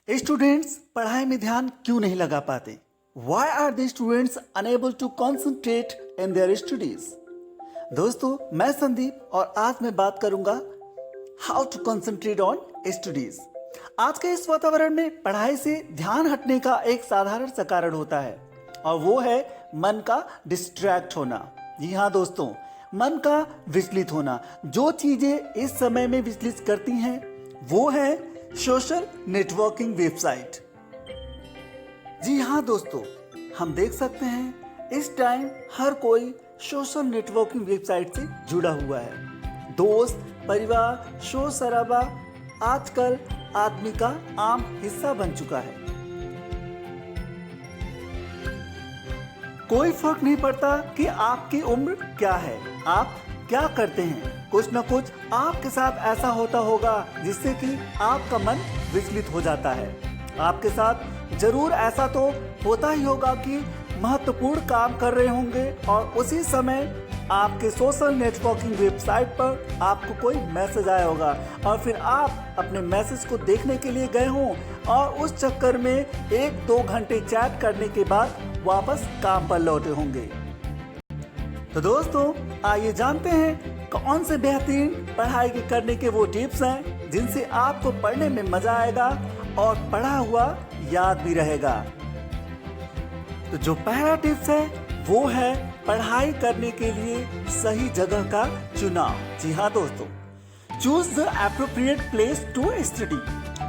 Students पढ़ाई में ध्यान क्यों नहीं लगा पाते? Why are the students unable to concentrate in their studies? दोस्तों, मैं संदीप और आज मैं बात करूंगा how to concentrate on studies. आज के इस वातावरण में पढ़ाई से ध्यान हटने का एक साधारण सा कारण होता है और वो है मन का डिस्ट्रैक्ट होना। जी हाँ दोस्तों, मन का विचलित होना। जो चीजें इस समय में विचलित करती हैं वो है सोशल नेटवर्किंग वेबसाइट। जी हाँ दोस्तों, हम देख सकते हैं इस टाइम हर कोई सोशल नेटवर्किंग वेबसाइट से जुड़ा हुआ है। दोस्त, परिवार, शोर शराबा आजकल आदमी का आम हिस्सा बन चुका है। कोई फर्क नहीं पड़ता कि आपकी उम्र क्या है, आप क्या करते हैं, कुछ न कुछ आपके साथ ऐसा होता होगा जिससे कि आपका मन विचलित हो जाता है। आपके साथ जरूर ऐसा तो होता ही होगा कि महत्वपूर्ण काम कर रहे होंगे और उसी समय आपके सोशल नेटवर्किंग वेबसाइट पर आपको कोई मैसेज आया होगा और फिर आप अपने मैसेज को देखने के लिए गए हों और उस चक्कर में 1-2 घंटे चैट करने के बाद वापस काम पर लौटे होंगे। तो दोस्तों, आइए जानते हैं कौन से बेहतरीन पढ़ाई के करने के वो टिप्स हैं जिनसे आपको पढ़ने में मजा आएगा और पढ़ा हुआ याद भी रहेगा। तो जो पहला टिप्स है वो है पढ़ाई करने के लिए सही जगह का चुनाव। जी हाँ दोस्तों, choose the appropriate place to study.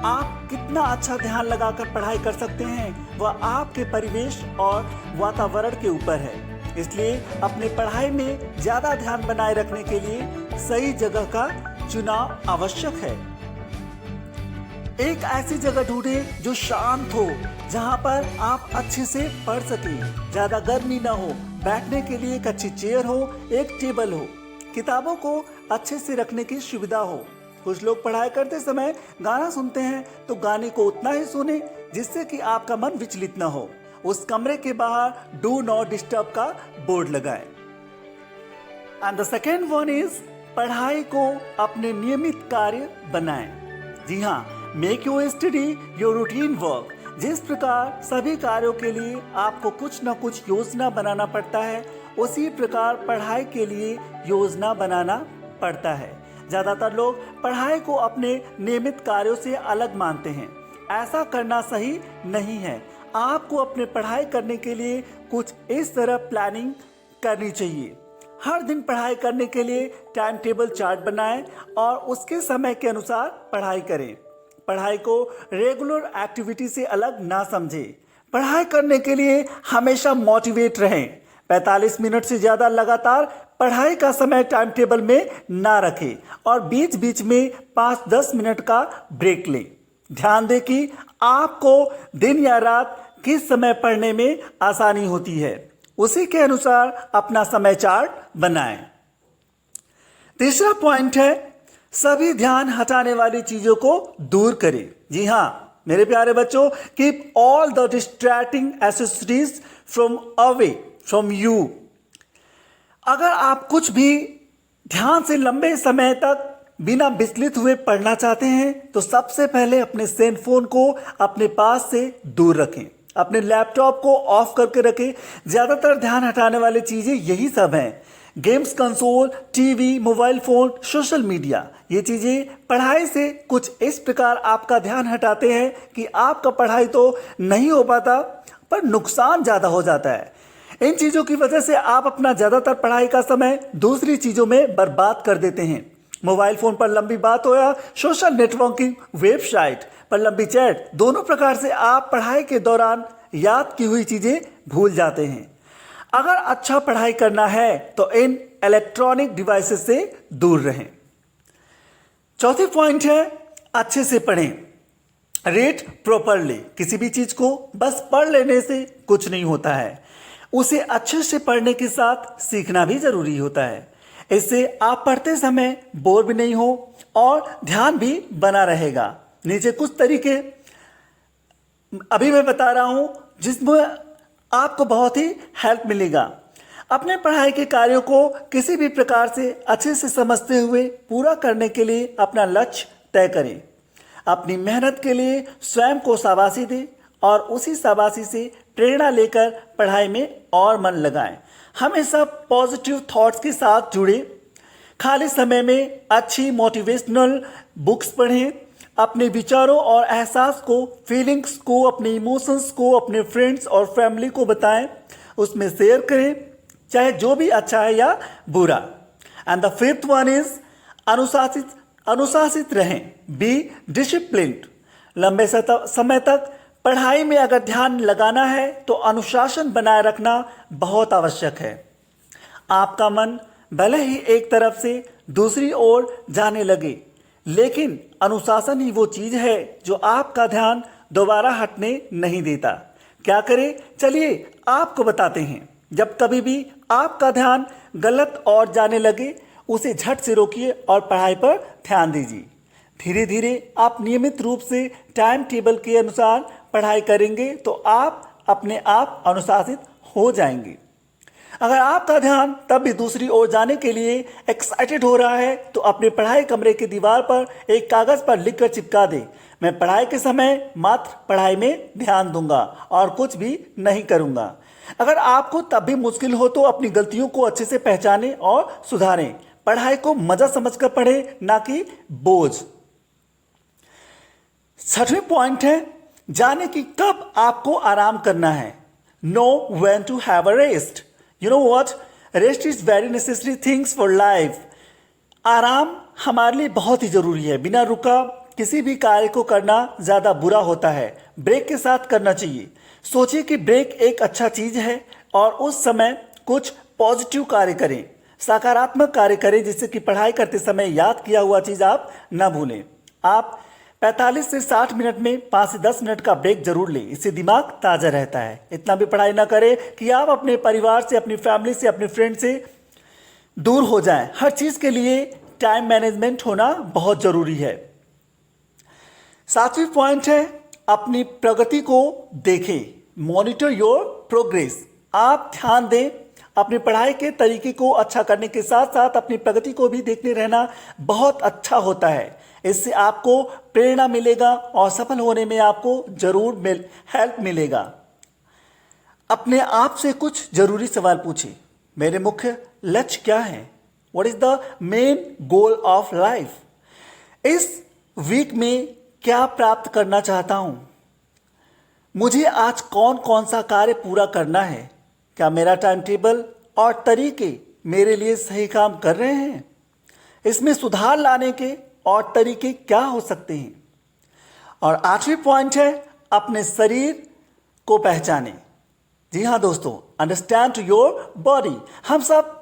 आप कितना अच्छा ध्यान लगाकर पढ़ाई कर सकते हैं वह आपके परिवेश और वातावरण के ऊपर है। इसलिए अपने पढ़ाई में ज्यादा ध्यान बनाए रखने के लिए सही जगह का चुनाव आवश्यक है। एक ऐसी जगह ढूंढें जो शांत हो, जहां पर आप अच्छे से पढ़ सकें, ज्यादा गर्मी ना हो, बैठने के लिए एक अच्छी चेयर हो, एक टेबल हो, किताबों को अच्छे से रखने की सुविधा हो। कुछ लोग पढ़ाई करते समय गाना सुनते हैं तो गाने को उतना ही सुने जिससे कि आपका मन विचलित ना हो। उस कमरे के बाहर डू नॉट डिस्टर्ब का बोर्ड लगाएं। And the second one is पढ़ाई को अपने नियमित कार्य बनाएं। जी हाँ, make your study your routine work. जिस प्रकार सभी कार्यों के लिए आपको कुछ न कुछ योजना बनाना पड़ता है, उसी प्रकार पढ़ाई के लिए योजना बनाना पड़ता है। ज्यादातर लोग पढ़ाई को अपने नियमित कार्यों से अलग मानते हैं। ऐसा करना सही नहीं है। आपको अपने पढ़ाई करने के लिए कुछ इस तरह प्लानिंग करनी चाहिए। हर दिन पढ़ाई करने के लिए टाइम टेबल चार्ट बनाएं और उसके समय के अनुसार पढ़ाई करें। पढ़ाई को रेगुलर एक्टिविटी से अलग ना समझें। पढ़ाई करने के लिए हमेशा मोटिवेट रहें। 45 मिनट से ज़्यादा लगातार पढ़ाई का समय टाइम टेबल में ना रखें और बीच बीच में 5-10 मिनट का ब्रेक लें। ध्यान दें कि आपको दिन या रात किस समय पढ़ने में आसानी होती है, उसी के अनुसार अपना समय चार्ट बनाएं। तीसरा पॉइंट है सभी ध्यान हटाने वाली चीजों को दूर करें। जी हाँ मेरे प्यारे बच्चों, keep all the distracting accessories from away from you. अगर आप कुछ भी ध्यान से लंबे समय तक बिना विचलित हुए पढ़ना चाहते हैं तो सबसे पहले अपने सेल फोन को अपने पास से दूर रखें, अपने लैपटॉप को ऑफ करके रखें। ज्यादातर ध्यान हटाने वाली चीजें यही सब हैं। Games console, TV, mobile phone, social media, ये चीजें पढ़ाई से कुछ इस प्रकार आपका ध्यान हटाते हैं कि आपका पढ़ाई तो नहीं हो पाता पर नुकसान ज्यादा हो जाता है। इन चीजों की वजह से आप अपना ज्यादातर पढ़ाई का समय दूसरी चीजों में बर्बाद कर देते हैं। मोबाइल फोन पर लंबी बात हो या सोशल नेटवर्किंग वेबसाइट पर लंबी चैट, दोनों प्रकार से आप पढ़ाई के दौरान याद की हुई चीजें भूल जाते हैं। अगर अच्छा पढ़ाई करना है तो इन इलेक्ट्रॉनिक डिवाइसेस से दूर रहें। चौथी पॉइंट है अच्छे से पढ़ें। Read properly. किसी भी चीज को बस पढ़ लेने से कुछ नहीं होता है, उसे अच्छे से पढ़ने के साथ सीखना भी जरूरी होता है। इससे आप पढ़ते समय बोर भी नहीं हो और ध्यान भी बना रहेगा। नीचे कुछ तरीके अभी मैं बता रहा हूं जिसमें आपको बहुत ही हेल्प मिलेगा। अपने पढ़ाई के कार्यों को किसी भी प्रकार से अच्छे से समझते हुए पूरा करने के लिए अपना लक्ष्य तय करें। अपनी मेहनत के लिए स्वयं को शाबाशी दें और उसी शाबाशी से प्रेरणा लेकर पढ़ाई में और मन लगाएं। हमेशा पॉजिटिव थॉट्स के साथ जुड़े। खाली समय में अच्छी मोटिवेशनल बुक्स पढ़ें। अपने विचारों और एहसास को, फीलिंग्स को, अपने इमोशंस को अपने फ्रेंड्स और फैमिली को बताएं, उसमें शेयर करें, चाहे जो भी अच्छा है या बुरा। And the fifth one is अनुशासित रहें। Be disciplined. लंबे समय तक पढ़ाई में अगर ध्यान लगाना है तो अनुशासन बनाए रखना बहुत आवश्यक है। आपका मन भले ही एक तरफ से दूसरी ओर जाने लगे, लेकिन अनुशासन ही वो चीज है जो आपका ध्यान दोबारा हटने नहीं देता। क्या करें, चलिए आपको बताते हैं। जब कभी भी आपका ध्यान गलत और जाने लगे, उसे झट से रोकिए और पढ़ाई पर ध्यान दीजिए। धीरे धीरे आप नियमित रूप से टाइम टेबल के अनुसार पढ़ाई करेंगे तो आप अपने आप अनुशासित हो जाएंगे। अगर आपका ध्यान तब भी दूसरी ओर जाने के लिए एक्साइटेड हो रहा है तो अपने पढ़ाई कमरे की दीवार पर एक कागज पर लिखकर चिपका दे, मैं पढ़ाई के समय मात्र पढ़ाई में ध्यान दूंगा और कुछ भी नहीं करूंगा। अगर आपको तब भी मुश्किल हो तो अपनी गलतियों को अच्छे से पहचानें और सुधारें। पढ़ाई को मजा समझकर पढ़ें, ना कि बोझ। छठवें पॉइंट है, जाने कि कब आपको आराम करना है। Know when to have a rest. You know what, rest is very necessary things for life. आराम हमारे लिए बहुत ही जरूरी है। बिना रुका किसी भी कार्य को करना ज्यादा बुरा होता है। ब्रेक के साथ करना चाहिए। सोचिए कि ब्रेक एक अच्छा चीज है और उस समय कुछ पॉजिटिव कार्य करें, सकारात्मक कार्य करें, जिससे कि पढ़ाई करते समय याद किया हुआ चीज आप न भूलें। आप 45 से 60 मिनट में 5 से 10 मिनट का ब्रेक जरूर लें, इससे दिमाग ताजा रहता है। इतना भी पढ़ाई ना करें कि आप अपने परिवार से, अपनी फैमिली से, अपने फ्रेंड से दूर हो जाएं। हर चीज के लिए टाइम मैनेजमेंट होना बहुत जरूरी है। सातवीं पॉइंट है, अपनी प्रगति को देखें। Monitor your progress. आप ध्यान दें, अपनी पढ़ाई के तरीके को अच्छा करने के साथ साथ अपनी प्रगति को भी देखते रहना बहुत अच्छा होता है। इससे आपको प्रेरणा मिलेगा और सफल होने में आपको जरूर हेल्प मिलेगा। अपने आप से कुछ जरूरी सवाल पूछें। मेरे मुख्य लक्ष्य क्या है? What is the main goal of life? इस वीक में क्या प्राप्त करना चाहता हूं? मुझे आज कौन कौन सा कार्य पूरा करना है? क्या मेरा टाइम टेबल और तरीके मेरे लिए सही काम कर रहे हैं? इसमें सुधार लाने के और तरीके क्या हो सकते हैं? और आठवीं पॉइंट है, अपने शरीर को पहचाने। जी हाँ दोस्तों, अंडरस्टैंड योर बॉडी। हम सब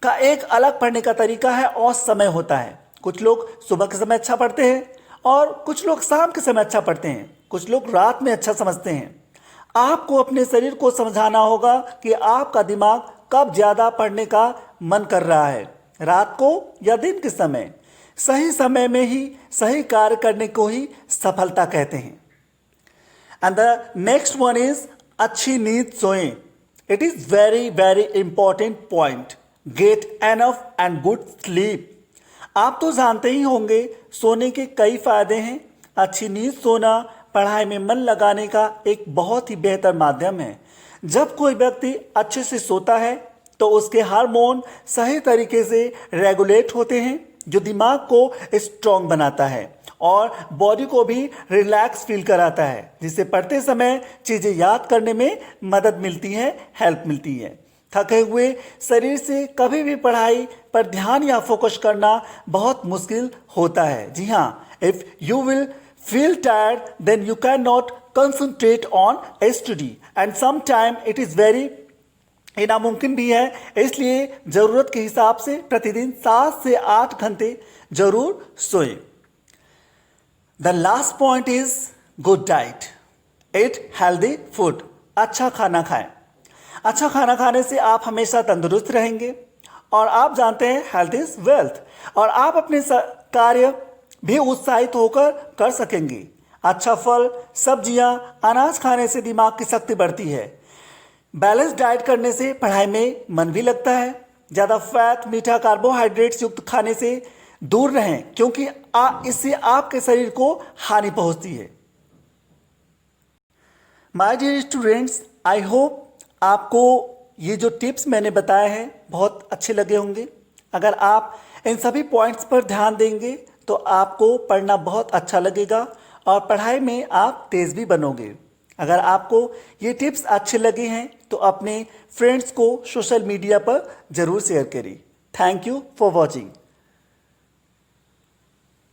का एक अलग पढ़ने का तरीका है और समय होता है। कुछ लोग सुबह के समय अच्छा पढ़ते हैं और कुछ लोग शाम के समय अच्छा पढ़ते हैं। कुछ लोग रात में अच्छा समझते हैं। आपको अपने शरीर को समझाना होगा कि आपका दिमाग कब ज्यादा पढ़ने का मन कर रहा है, रात को या दिन के समय। सही समय में ही सही कार्य करने को ही सफलता कहते हैं। And the next one is, अच्छी नींद सोएं। It is very very important point. Get enough and good sleep. आप तो जानते ही होंगे सोने के कई फायदे हैं। अच्छी नींद सोना पढ़ाई में मन लगाने का एक बहुत ही बेहतर माध्यम है। जब कोई व्यक्ति अच्छे से सोता है तो उसके हार्मोन सही तरीके से रेगुलेट होते हैं, जो दिमाग को स्ट्रॉन्ग बनाता है और बॉडी को भी रिलैक्स फील कराता है, जिससे पढ़ते समय चीजें याद करने में मदद मिलती है, हेल्प मिलती है। थके हुए शरीर से कभी भी पढ़ाई पर ध्यान या फोकस करना बहुत मुश्किल होता है। जी हाँ, if you will feel tired then you cannot concentrate on study and sometimes it is very नामुमकिन भी है। इसलिए जरूरत के हिसाब से प्रतिदिन 7 से 8 घंटे जरूर सोएं। The last point is good diet. eat healthy food। अच्छा खाना खाएं। अच्छा खाना खाने से आप हमेशा तंदुरुस्त रहेंगे और आप जानते हैं हेल्थ इज वेल्थ, और आप अपने कार्य भी उत्साहित होकर कर सकेंगे। अच्छा फल, सब्जियां, अनाज खाने से दिमाग की शक्ति बढ़ती है। बैलेंस डाइट करने से पढ़ाई में मन भी लगता है। ज़्यादा फैट, मीठा, कार्बोहाइड्रेट्स युक्त खाने से दूर रहें, क्योंकि इससे आपके शरीर को हानि पहुंचती है। My dear students, I hope आपको ये जो टिप्स मैंने बताए हैं बहुत अच्छे लगे होंगे। अगर आप इन सभी पॉइंट्स पर ध्यान देंगे तो आपको पढ़ना बहुत अच्छा लगेगा और पढ़ाई में आप तेज़ भी बनोगे। अगर आपको ये टिप्स अच्छे लगे हैं तो अपने फ्रेंड्स को सोशल मीडिया पर ज़रूर शेयर करें। Thank you for watching.